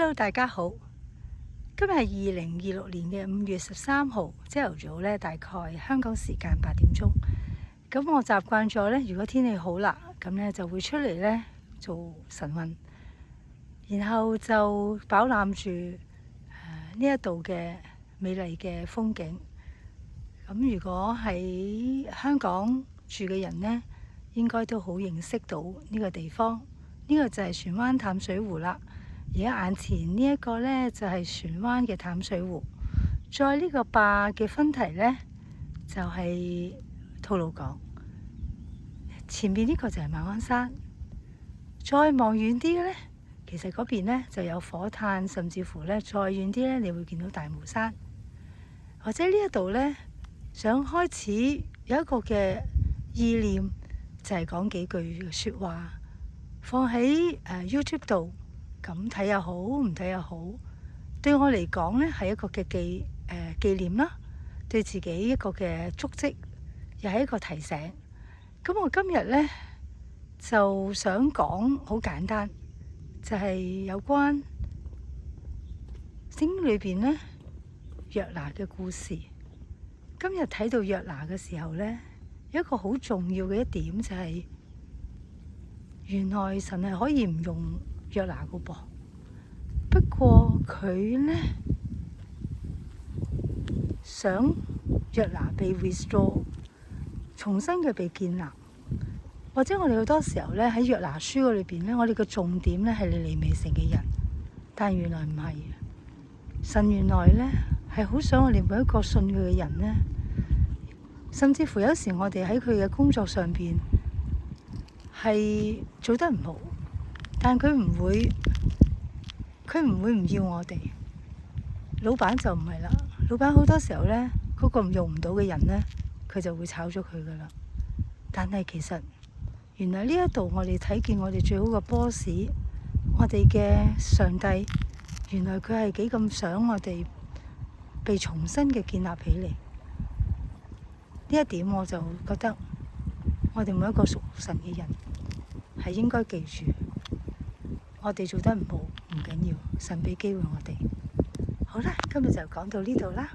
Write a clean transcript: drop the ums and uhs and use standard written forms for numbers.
Hello， 大家好。今日係2026年嘅5月13號，朝頭早呢，大概香港時間8點鐘。咁我習慣咗呢，如果天氣好啦，咁呢就會出嚟呢做晨運，然後就飽覽住呢一度嘅美麗嘅風景。咁如果喺香港住嘅人呢，應該都好認識到呢個地方。呢個就係船灣淡水湖啦。而家眼前呢一個呢，就係船灣嘅淡水湖。再呢個壩嘅分堤呢，就係吐露港。前面呢個就係馬鞍山。再望遠啲嘅呢，其實嗰邊呢就有火炭，甚至乎呢再遠啲呢，你會見到大帽山。或者呢一度呢，想開始有一個嘅意念，就係講幾句嘅説話，放喺YouTube 度。咁睇又好，唔睇又好，對我嚟講呢係一個嘅紀念啦，對自己一個嘅足跡，又係一個提醒。咁我今日呢，就想講好簡單，就係有關聖經裏邊呢約拿嘅故事。今日睇到約拿嘅時候呢，有一個好重要嘅一點就係，原來神係可以唔用約拿個噃，不過佢呢，想約拿被 restore， 重新嘅被建立。或者我哋好多時候呢，喺約拿書嗰裏邊呢，我哋嘅重點呢係尼尼微城嘅人，但原來唔係。神原來呢係好想我哋每一個信佢嘅人呢，甚至乎有時我哋喺佢嘅工作上邊係做得唔好，但佢唔會唔要我哋。老闆就唔係啦，老闆好多時候呢，嗰個用唔到嘅人呢，佢就會炒咗佢噶啦。但係其實原來呢一度我哋睇見我哋最好嘅 boss， 我哋嘅上帝，原來佢係幾咁想我哋被重新嘅建立起嚟。呢一點我就覺得我哋每一個屬神嘅人係應該記住，我哋做得唔好唔緊要，神俾機會我哋。好啦，今日就講到呢度啦。